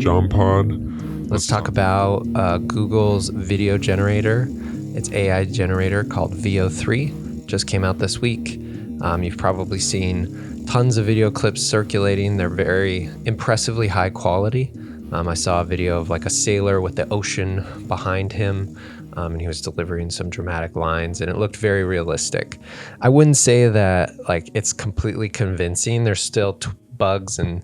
Dom Pod. Let's talk about Google's video generator. It's AI generator called VO3. Just came out this week. You've probably seen tons of video clips circulating. They're very impressively high quality. I saw a video of like a sailor with the ocean behind him, and he was delivering some dramatic lines, and it looked very realistic. I wouldn't say that like it's completely convincing. There's still bugs and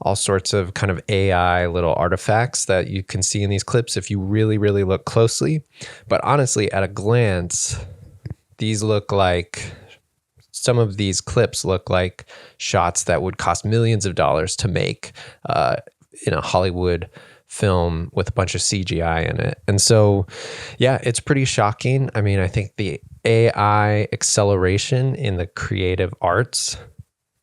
all sorts of kind of AI little artifacts that you can see in these clips if you really, really look closely. But honestly, at a glance, some of these clips look like shots that would cost millions of dollars to make in a Hollywood film with a bunch of CGI in it. And so, yeah, it's pretty shocking. I mean, I think the AI acceleration in the creative arts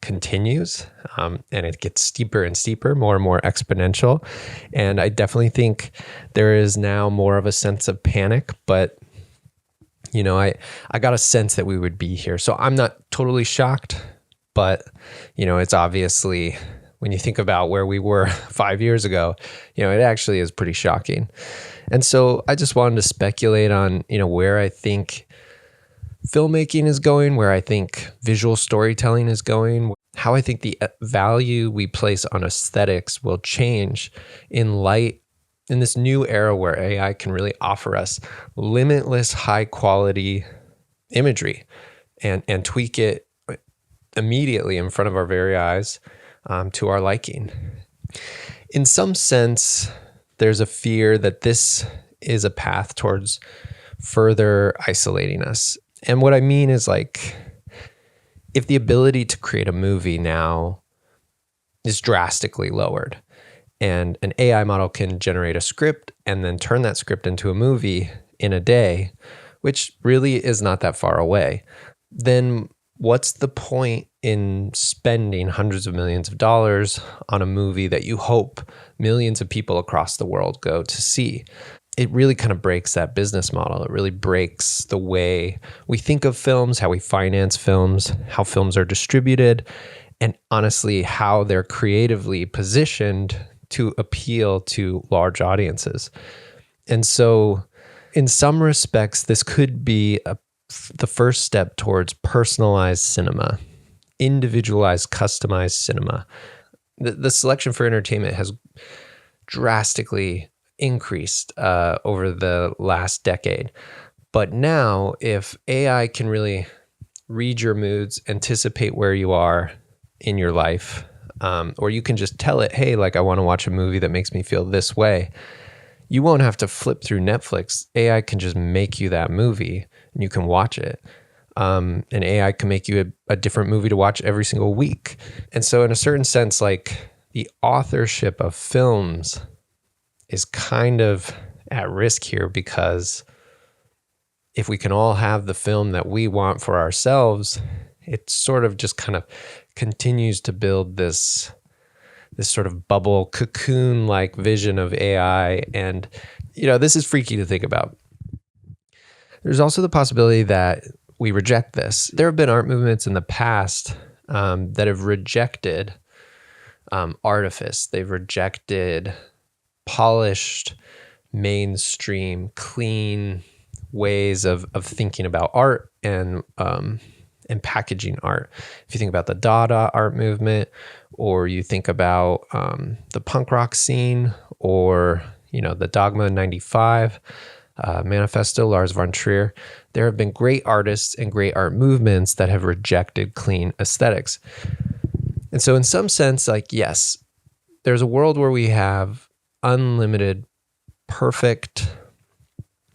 continues, and it gets steeper and steeper, more and more exponential. And I definitely think there is now more of a sense of panic, but you know, I got a sense that we would be here. So I'm not totally shocked, but you know, it's obviously, when you think about where we were 5 years ago, you know, it actually is pretty shocking. And so I just wanted to speculate on, you know, where I think filmmaking is going, where I think visual storytelling is going, how I think the value we place on aesthetics will change in this new era where AI can really offer us limitless high quality imagery and tweak it immediately in front of our very eyes to our liking. In some sense, there's a fear that this is a path towards further isolating us. And what I mean is, like, if the ability to create a movie now is drastically lowered and an AI model can generate a script and then turn that script into a movie in a day, which really is not that far away, then what's the point in spending hundreds of millions of dollars on a movie that you hope millions of people across the world go to see? It really kind of breaks that business model. It really breaks the way we think of films, how we finance films, how films are distributed, and honestly, how they're creatively positioned to appeal to large audiences. And so in some respects, this could be the first step towards personalized cinema, individualized, customized cinema. The selection for entertainment has drastically increased over the last decade. But now, if AI can really read your moods, anticipate where you are in your life, or you can just tell it, hey, like, I want to watch a movie that makes me feel this way, you won't have to flip through Netflix. AI can just make you that movie and you can watch it. And AI can make you a different movie to watch every single week. And so in a certain sense, like, the authorship of films is kind of at risk here, because if we can all have the film that we want for ourselves, it sort of just kind of continues to build this sort of bubble cocoon-like vision of AI. And, you know, this is freaky to think about. There's also the possibility that we reject this. There have been art movements in the past that have rejected artifice. They've rejected polished, mainstream, clean ways of thinking about art and packaging art. If you think about the Dada art movement, or you think about the punk rock scene, or you know, the Dogma 95 manifesto, Lars Voner, there have been great artists and great art movements that have rejected clean aesthetics. And so in some sense, like, yes, there's a world where we have unlimited, perfect,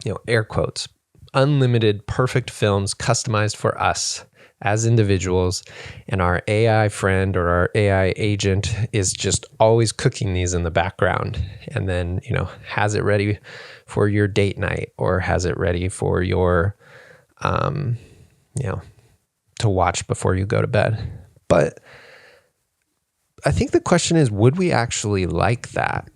you know, air quotes, unlimited, perfect films customized for us as individuals. And our AI friend or our AI agent is just always cooking these in the background, and then, you know, has it ready for your date night, or has it ready for your, you know, to watch before you go to bed. But I think the question is, would we actually like that?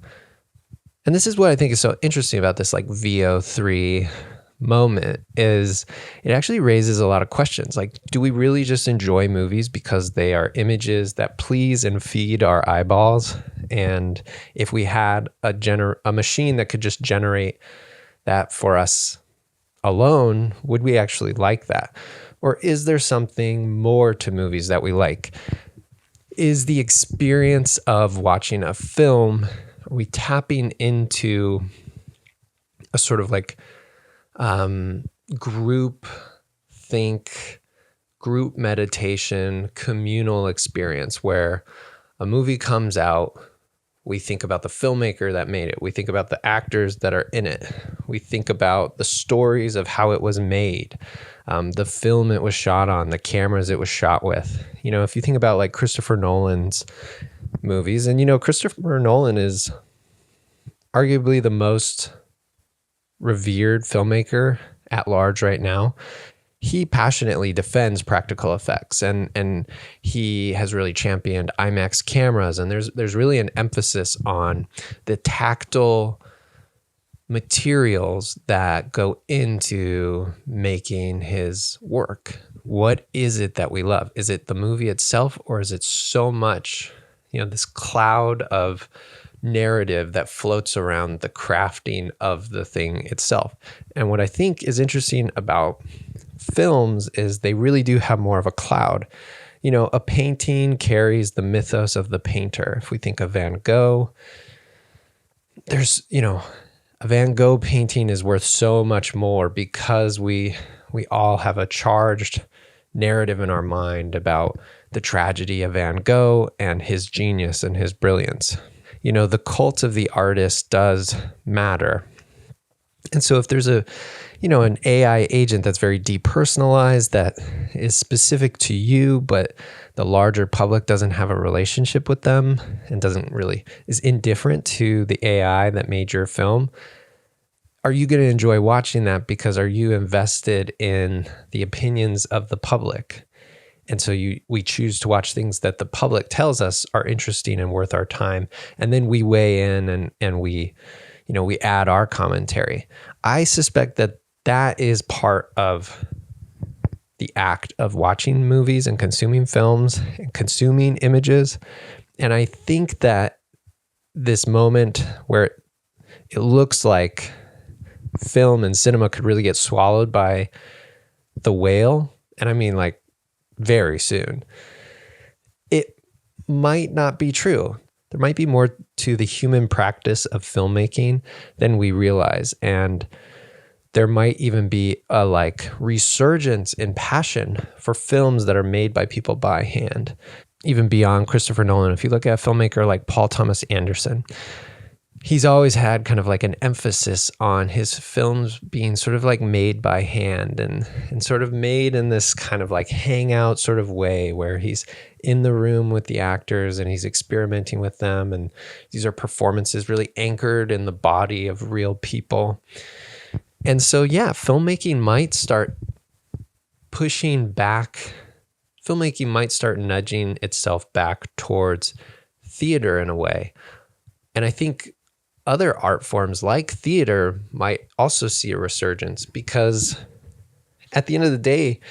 And this is what I think is so interesting about this like VO3 moment is it actually raises a lot of questions. Like, do we really just enjoy movies because they are images that please and feed our eyeballs? And if we had a machine that could just generate that for us alone, would we actually like that? Or is there something more to movies that we like? Is the experience of watching a film, are we tapping into a sort of like group think, group meditation, communal experience where a movie comes out, we think about the filmmaker that made it, we think about the actors that are in it, we think about the stories of how it was made, the film it was shot on, the cameras it was shot with. You know, if you think about like Christopher Nolan's movies, and you know, Christopher Nolan is arguably the most revered filmmaker at large right now. He passionately defends practical effects, and he has really championed IMAX cameras, and there's really an emphasis on the tactile materials that go into making his work. What is it that we love? Is it the movie itself, or is it so much, you know, this cloud of narrative that floats around the crafting of the thing itself? And what I think is interesting about films is they really do have more of a cloud. You know, a painting carries the mythos of the painter. If we think of Van Gogh, there's, you know, a Van Gogh painting is worth so much more because we all have a charged narrative in our mind about the tragedy of Van Gogh and his genius and his brilliance. You know, the cult of the artist does matter. And so if there's a, you know, an AI agent that's very depersonalized, that is specific to you, but the larger public doesn't have a relationship with them and is indifferent to the AI that made your film, are you going to enjoy watching that? Because are you invested in the opinions of the public? And so we choose to watch things that the public tells us are interesting and worth our time. And then we weigh in and we add our commentary. I suspect that is part of the act of watching movies and consuming films and consuming images. And I think that this moment where it looks like film and cinema could really get swallowed by the whale, and I mean like very soon, it might not be true. There might be more to the human practice of filmmaking than we realize. And there might even be a like resurgence in passion for films that are made by people by hand, even beyond Christopher Nolan. If you look at a filmmaker like Paul Thomas Anderson, he's always had kind of like an emphasis on his films being sort of like made by hand and sort of made in this kind of like hangout sort of way where he's in the room with the actors and he's experimenting with them. And these are performances really anchored in the body of real people. And so, yeah, filmmaking might start pushing back. Filmmaking might start nudging itself back towards theater in a way. And I think other art forms like theater might also see a resurgence, because at the end of the day,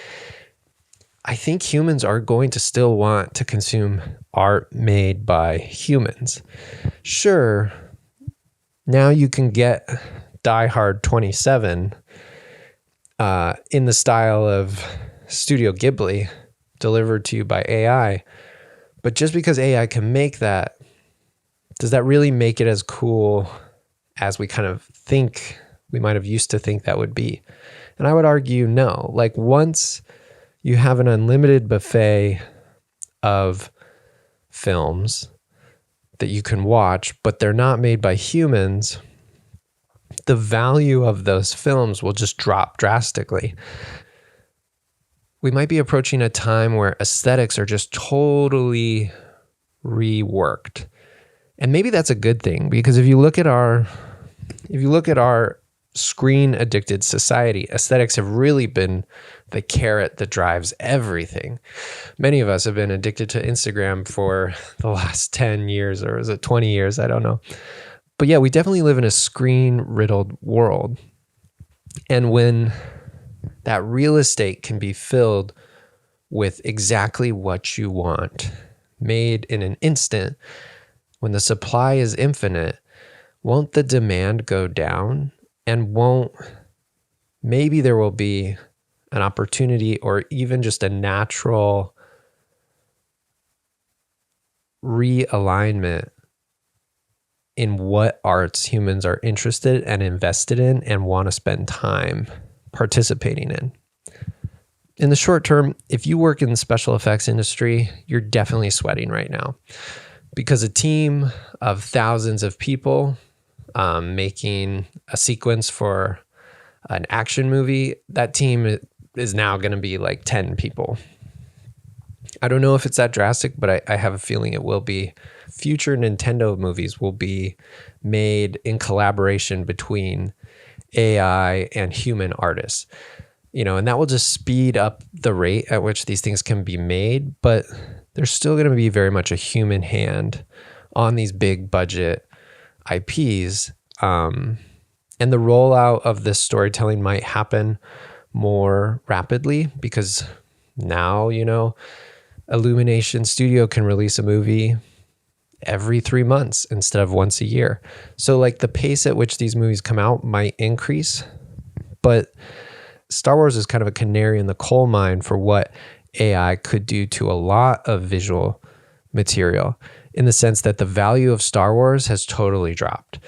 I think humans are going to still want to consume art made by humans. Sure, now you can get Die Hard 27 in the style of Studio Ghibli delivered to you by AI. But just because AI can make that, does that really make it as cool as we kind of think we might have used to think that would be? And I would argue no. Like, once you have an unlimited buffet of films that you can watch, but they're not made by humans, the value of those films will just drop drastically. We might be approaching a time where aesthetics are just totally reworked. And maybe that's a good thing, because if you look at our screen addicted society, aesthetics have really been the carrot that drives everything. Many of us have been addicted to Instagram for the last 10 years, or is it 20 years? I don't know. But yeah, we definitely live in a screen riddled world. And when that real estate can be filled with exactly what you want, made in an instant, when the supply is infinite, won't the demand go down? And maybe there will be an opportunity or even just a natural realignment in what arts humans are interested and invested in and want to spend time participating in. In the short term, if you work in the special effects industry, you're definitely sweating right now, because a team of thousands of people making a sequence for an action movie, that team is now going to be like 10 people. I don't know if it's that drastic, but I have a feeling it will be. Future Nintendo movies will be made in collaboration between AI and human artists, and that will just speed up the rate at which these things can be made. But there's still going to be very much a human hand on these big budget IPs. And the rollout of this storytelling might happen more rapidly because now, Illumination Studio can release a movie every 3 months instead of once a year. So like the pace at which these movies come out might increase, but Star Wars is kind of a canary in the coal mine for what AI could do to a lot of visual material, in the sense that the value of Star Wars has totally dropped.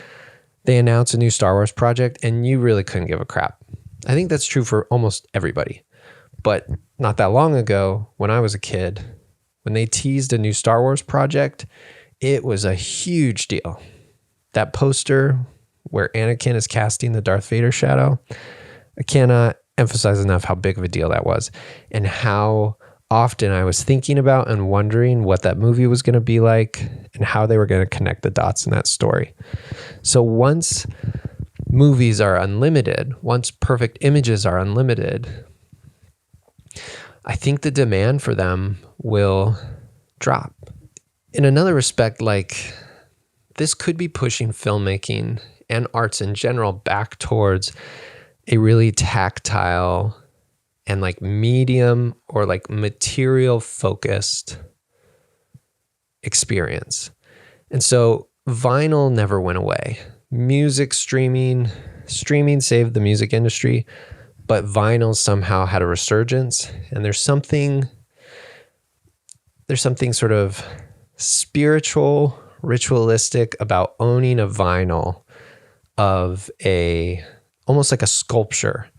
They announce a new Star Wars project and you really couldn't give a crap. I think that's true for almost everybody. But not that long ago, when I was a kid, when they teased a new Star Wars project, it was a huge deal. That poster where Anakin is casting the Darth Vader shadow, I cannot emphasize enough how big of a deal that was, and how often I was thinking about and wondering what that movie was going to be like and how they were going to connect the dots in that story. So once movies are unlimited, once perfect images are unlimited, I think the demand for them will drop. In another respect, like, this could be pushing filmmaking and arts in general back towards a really tactile and like medium or like material focused experience. And so vinyl never went away. Music streaming saved the music industry, but vinyl somehow had a resurgence. And there's something sort of spiritual, ritualistic about owning a vinyl of almost like a sculpture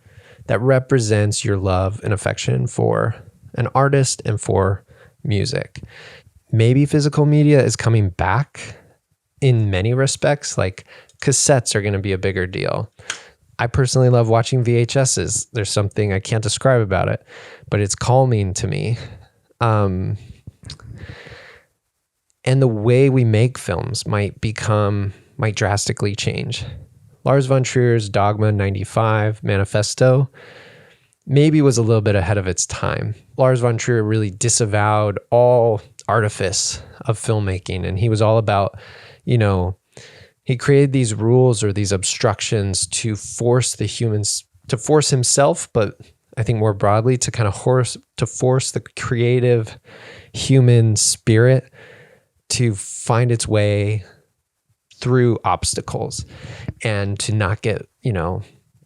that represents your love and affection for an artist and for music. Maybe physical media is coming back in many respects, like cassettes are going to be a bigger deal. I personally love watching VHSs. There's something I can't describe about it, but it's calming to me. And the way we make films might drastically change. Lars von Trier's Dogma 95 manifesto maybe was a little bit ahead of its time. Lars von Trier really disavowed all artifice of filmmaking, and he was all about, he created these rules or these obstructions to force himself, but I think more broadly to kind of force the creative human spirit to find its way through obstacles and to not get,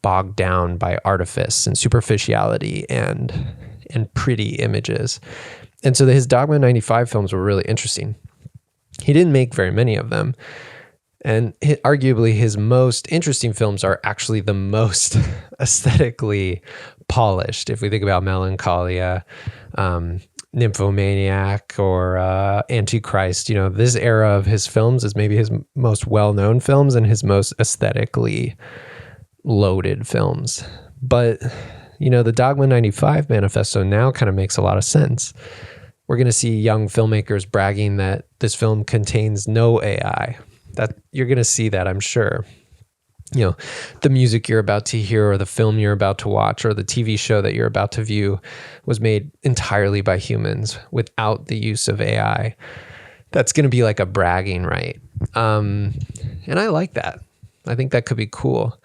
bogged down by artifice and superficiality and pretty images. And so his Dogma 95 films were really interesting. He didn't make very many of them. And arguably his most interesting films are actually the most aesthetically polished. If we think about Melancholia, Nymphomaniac, or Antichrist, this era of his films is maybe his most well-known films and his most aesthetically loaded films. But, the Dogma 95 manifesto now kind of makes a lot of sense. We're going to see young filmmakers bragging that this film contains no AI. That you're going to see that, I'm sure. The music you're about to hear or the film you're about to watch or the TV show that you're about to view was made entirely by humans without the use of AI. That's going to be like a bragging right. And I like that. I think that could be cool.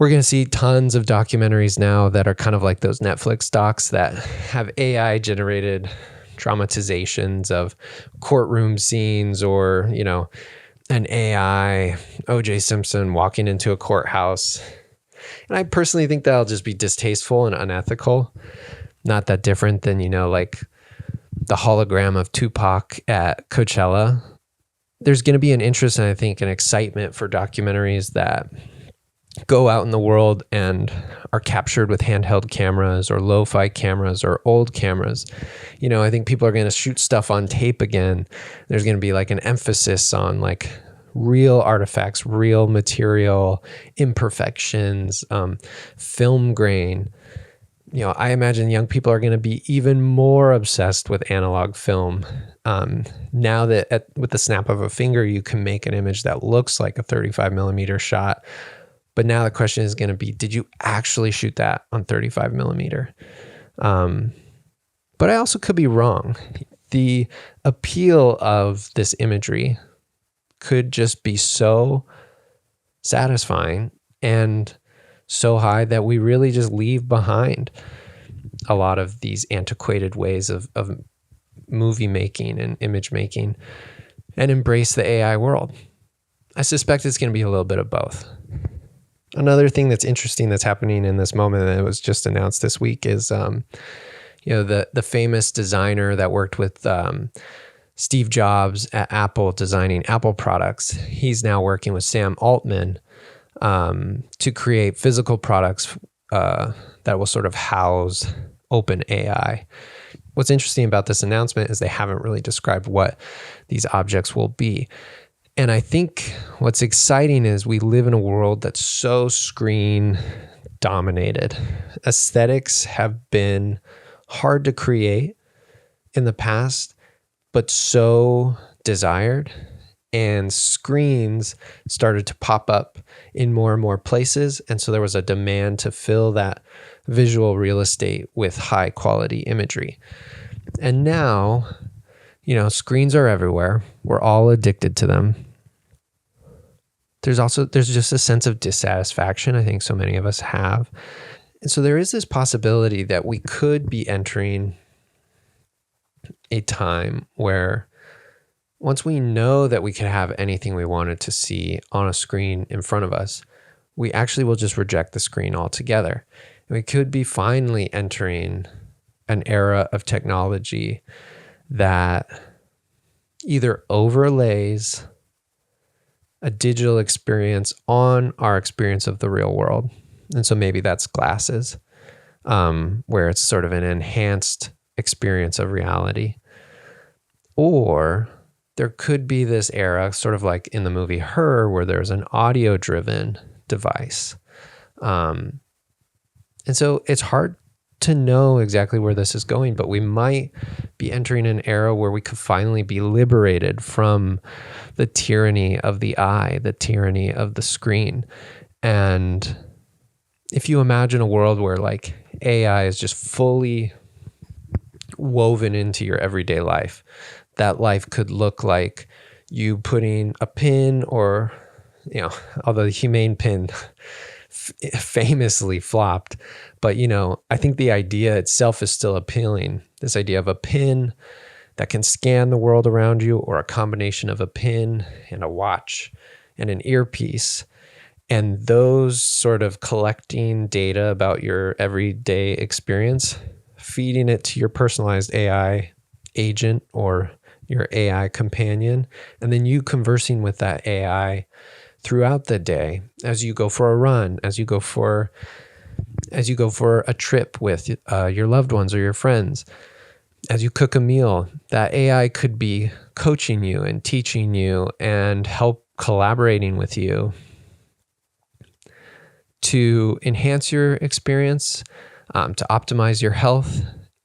We're going to see tons of documentaries now that are kind of like those Netflix docs that have AI generated dramatizations of courtroom scenes, or, an AI OJ Simpson walking into a courthouse. And I personally think that'll just be distasteful and unethical. Not that different than, like the hologram of Tupac at Coachella. There's going to be an interest, and I think an excitement for documentaries that go out in the world and are captured with handheld cameras or lo-fi cameras or old cameras. I think people are going to shoot stuff on tape again. There's going to be like an emphasis on like real artifacts, real material, imperfections, film grain. I imagine young people are going to be even more obsessed with analog film. Now that with the snap of a finger, you can make an image that looks like a 35 millimeter shot. But now the question is going to be, did you actually shoot that on 35 millimeter? But I also could be wrong. The appeal of this imagery could just be so satisfying and so high that we really just leave behind a lot of these antiquated ways of movie making and image making and embrace the AI world. I suspect it's going to be a little bit of both. Another thing that's interesting that's happening in this moment, and it was just announced this week, is the famous designer that worked with Steve Jobs at Apple designing Apple products. He's now working with Sam Altman to create physical products that will sort of house OpenAI. What's interesting about this announcement is they haven't really described what these objects will be. And I think what's exciting is we live in a world that's so screen dominated. Aesthetics have been hard to create in the past, but so desired. And screens started to pop up in more and more places. And so there was a demand to fill that visual real estate with high quality imagery. And now, screens are everywhere. We're all addicted to them. There's just a sense of dissatisfaction I think so many of us have. And so there is this possibility that we could be entering a time where once we know that we could have anything we wanted to see on a screen in front of us, we actually will just reject the screen altogether. And we could be finally entering an era of technology that either overlays a digital experience on our experience of the real world. And so maybe that's glasses, where it's sort of an enhanced experience of reality. Or there could be this era, sort of like in the movie Her, where there's an audio-driven device. And so it's hard to know exactly where this is going, but we might be entering an era where we could finally be liberated from the tyranny of the eye, the tyranny of the screen. And if you imagine a world where like AI is just fully woven into your everyday life, that life could look like you putting a pin, or, although the humane pin famously flopped, but I think the idea itself is still appealing. This idea of a pin that can scan the world around you, or a combination of a pin and a watch and an earpiece, and those sort of collecting data about your everyday experience, feeding it to your personalized AI agent or your AI companion, and then you conversing with that AI throughout the day as you go for a run, as you go for a trip with your loved ones or your friends, as you cook a meal. That AI could be coaching you and teaching you and help collaborating with you to enhance your experience, to optimize your health,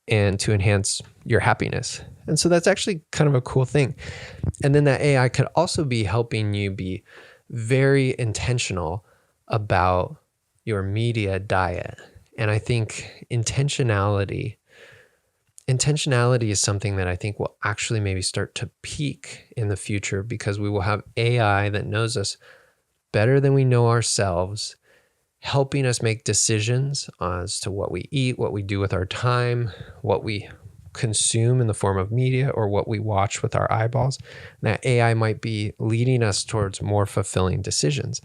and to enhance your happiness. And so that's actually kind of a cool thing. And then that AI could also be helping you be very intentional about your media diet. And I think intentionality is something that I think will actually maybe start to peak in the future, because we will have AI that knows us better than we know ourselves, helping us make decisions as to what we eat, what we do with our time, what we consume in the form of media, or what we watch with our eyeballs. And that AI might be leading us towards more fulfilling decisions.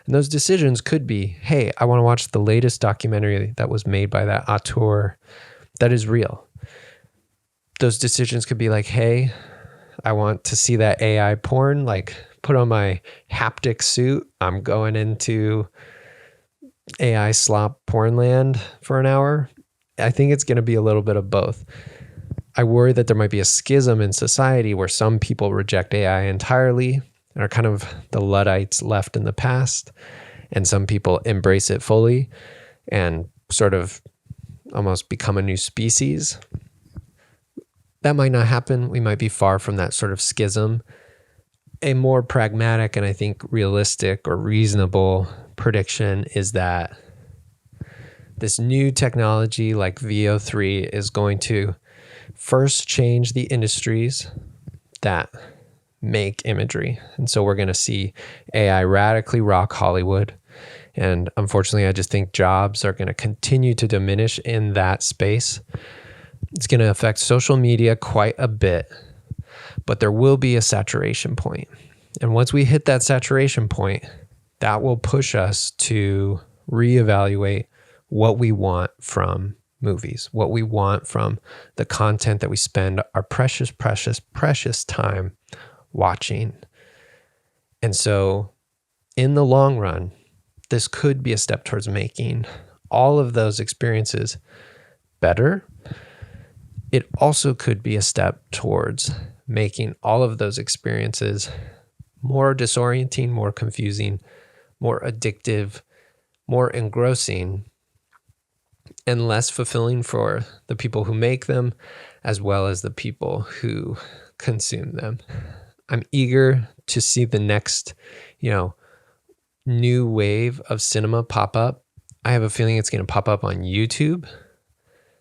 And those decisions could be, hey, I want to watch the latest documentary that was made by that auteur that is real. Those decisions could be like, hey, I want to see that AI porn, like put on my haptic suit. I'm going into AI slop porn land for an hour. I think it's going to be a little bit of both. I worry that there might be a schism in society where some people reject AI entirely and are kind of the Luddites left in the past, and some people embrace it fully and sort of almost become a new species. That might not happen. We might be far from that sort of schism. A more pragmatic and I think realistic or reasonable prediction is that this new technology like VO3 is going to first change the industries that make imagery. And so we're going to see AI radically rock Hollywood. And unfortunately, I just think jobs are going to continue to diminish in that space. It's going to affect social media quite a bit, but there will be a saturation point. And once we hit that saturation point, that will push us to reevaluate what we want from movies, what we want from the content that we spend our precious, precious, precious time watching. And so in the long run, this could be a step towards making all of those experiences better. It also could be a step towards making all of those experiences more disorienting, more confusing, more addictive, more engrossing, and less fulfilling for the people who make them, as well as the people who consume them. I'm eager to see the next, new wave of cinema pop up. I have a feeling it's going to pop up on YouTube.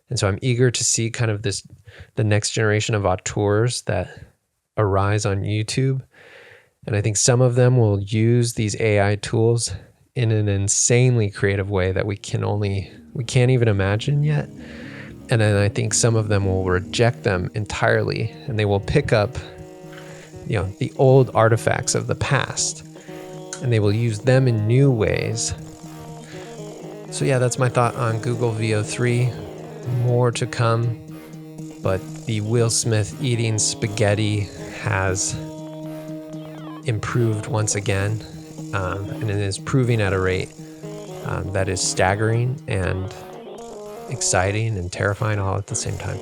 And so I'm eager to see kind of the next generation of auteurs that arise on YouTube. And I think some of them will use these AI tools in an insanely creative way that we can't even imagine yet. And then I think some of them will reject them entirely, and they will pick up, the old artifacts of the past, and they will use them in new ways. So yeah, that's my thought on Google VO3. More to come, but the Will Smith eating spaghetti has improved once again, and it is proving at a rate that is staggering and exciting and terrifying all at the same time.